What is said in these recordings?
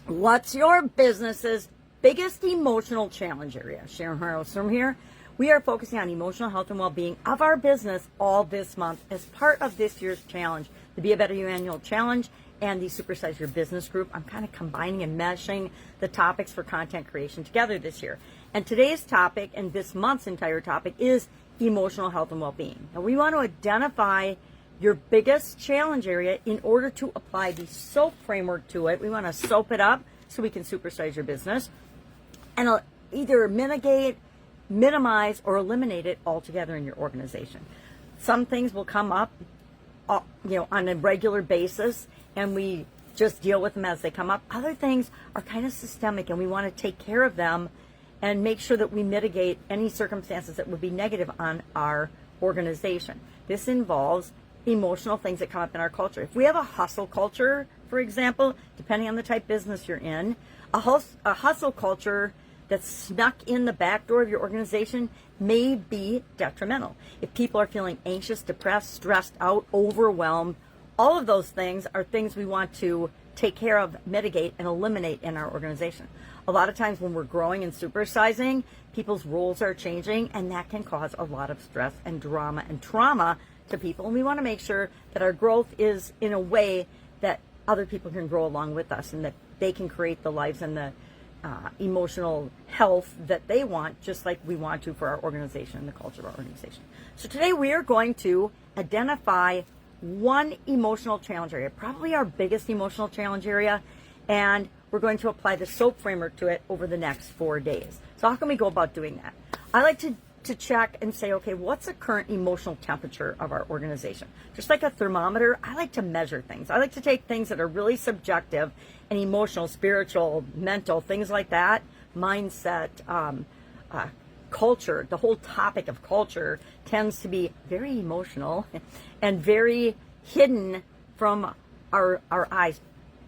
What's your business's biggest emotional challenge area? Sharon Horne-Ellstrom here. We are focusing on emotional health and well-being of our business all this month as part of this year's challenge, the Be a Better You annual challenge and the Supersize Your Business group. I'm kind of combining and meshing the topics for content creation together this year. And today's topic and this month's entire topic is emotional health and well-being. Now we want to identify your biggest challenge area in order to apply the SOAP framework to it. We want to soap it up so we can supersize your business and either mitigate, minimize, or eliminate it altogether in your organization. Some things will come up, on a regular basis, and we just deal with them as they come up. Other things are kind of systemic, and we want to take care of them and make sure that we mitigate any circumstances that would be negative on our organization. This involves emotional things that come up in our culture. If we have a hustle culture, for example, depending on the type of business you're in, a hustle culture that's snuck in the back door of your organization may be detrimental. If people are feeling anxious, depressed, stressed out, overwhelmed, all of those things are things we want to take care of, mitigate, and eliminate in our organization. A lot of times when we're growing and supersizing, people's roles are changing, and that can cause a lot of stress and drama and trauma to people. And we want to make sure that our growth is in a way that other people can grow along with us and that they can create the lives and the emotional health that they want, just like we want to for our organization and the culture of our organization. So today we are going to identify one emotional challenge area, probably our biggest emotional challenge area, and we're going to apply the SOAP framework to it over the next 4 days. So how can we go about doing that? I like to check and say, okay, what's the current emotional temperature of our organization? Just like a thermometer, I like to measure things. I like to take things that are really subjective and emotional, spiritual, mental, things like that, mindset, culture. The whole topic of culture tends to be very emotional and very hidden from our eyes.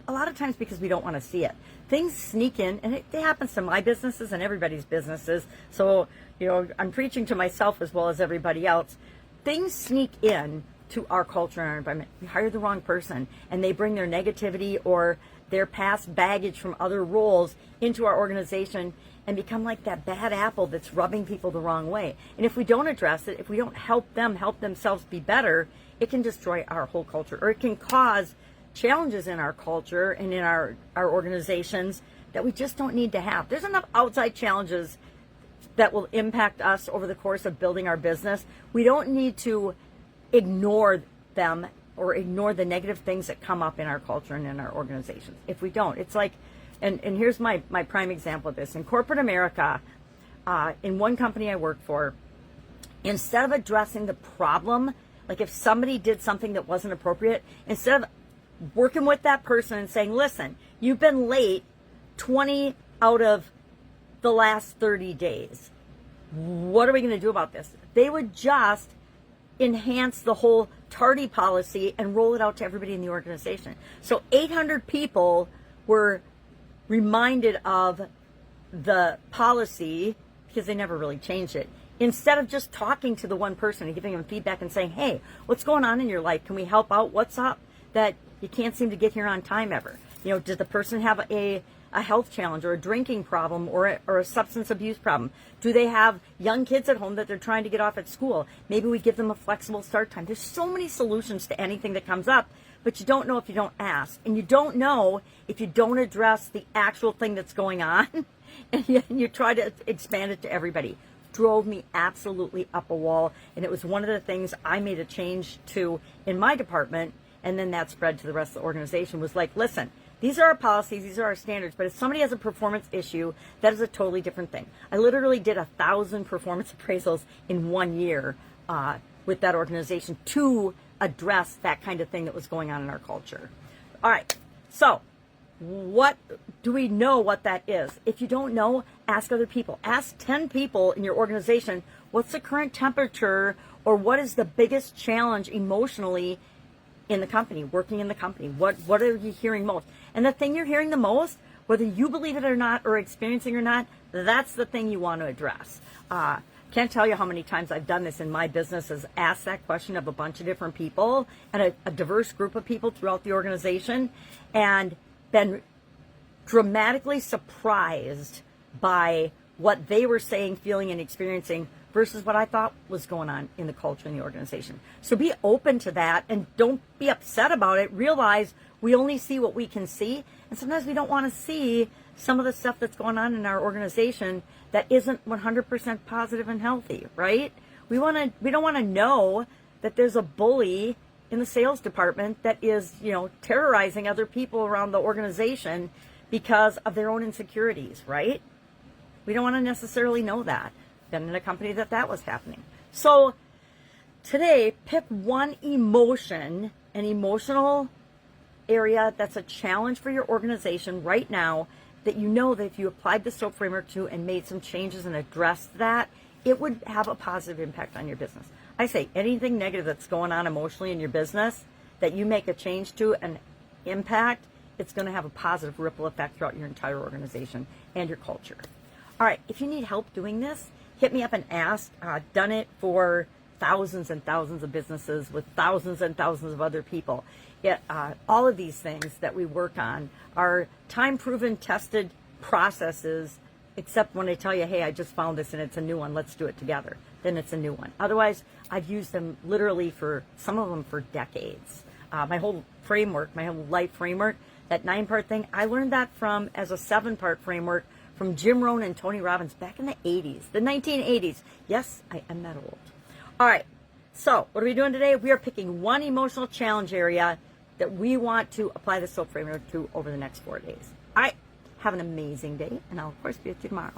A lot of times because we don't want to see it. Things sneak in, and it happens to my businesses and everybody's businesses. So, I'm preaching to myself as well as everybody else. Things sneak in to our culture and our environment. We hire the wrong person, and they bring their negativity or their past baggage from other roles into our organization and become like that bad apple that's rubbing people the wrong way. And if we don't address it, if we don't help them help themselves be better, it can destroy our whole culture, or it can cause challenges in our culture and in our organizations that we just don't need to have. There's enough outside challenges that will impact us over the course of building our business. We don't need to ignore them or ignore the negative things that come up in our culture and in our organizations. If we don't, it's like, and here's my prime example of this. In corporate America, in one company I worked for, instead of addressing the problem, like if somebody did something that wasn't appropriate, instead of working with that person and saying, listen, you've been late 20 out of the last 30 days. What are we going to do about this? They would just enhance the whole tardy policy and roll it out to everybody in the organization. So 800 people were reminded of the policy because they never really changed it. Instead of just talking to the one person and giving them feedback and saying, hey, what's going on in your life? Can we help out? What's up that you can't seem to get here on time ever? Does the person have a health challenge or a drinking problem or a substance abuse problem? Do they have young kids at home that they're trying to get off at school? Maybe we give them a flexible start time. There's so many solutions to anything that comes up, but you don't know if you don't ask. And you don't know if you don't address the actual thing that's going on and you try to expand it to everybody. Drove me absolutely up a wall. And it was one of the things I made a change to in my department. And then that spread to the rest of the organization, was like, listen, these are our policies, these are our standards, but if somebody has a performance issue, that is a totally different thing. I literally did 1,000 performance appraisals in 1 year with that organization to address that kind of thing that was going on in our culture. All right, so what do we know what that is? If you don't know, ask other people. Ask 10 people in your organization, what's the current temperature, or what is the biggest challenge emotionally in the company, working in the company? What are you hearing most? And the thing you're hearing the most, whether you believe it or not, or experiencing or not, that's the thing you want to address. Can't tell you how many times I've done this in my business, is ask that question of a bunch of different people and a diverse group of people throughout the organization, and been dramatically surprised by what they were saying, feeling, and experiencing versus what I thought was going on in the culture in the organization. So be open to that and don't be upset about it. Realize we only see what we can see, and sometimes we don't want to see some of the stuff that's going on in our organization that isn't 100% positive and healthy, right? We don't want to know that there's a bully in the sales department that is, terrorizing other people around the organization because of their own insecurities, right? We don't want to necessarily know that. Been in a company that was happening. So today, pick one emotion, an emotional area that's a challenge for your organization right now that you know that if you applied the SOAP framework to and made some changes and addressed that, it would have a positive impact on your business. I say anything negative that's going on emotionally in your business that you make a change to and impact, it's going to have a positive ripple effect throughout your entire organization and your culture. All right, if you need help doing this, hit me up and ask. I've done it for thousands and thousands of businesses with thousands and thousands of other people. All of these things that we work on are time-proven, tested processes, except when I tell you, hey, I just found this and it's a new one, let's do it together. Then it's a new one. Otherwise, I've used them literally for some of them for decades. My whole framework, my whole life framework, that 9-part thing, I learned that as a 7-part framework from Jim Rohn and Tony Robbins back in the 80s, the 1980s. Yes, I am that old. All right, so what are we doing today? We are picking one emotional challenge area that we want to apply the SOAP framework to over the next 4 days. All right, have an amazing day, and I'll, of course, be with you tomorrow.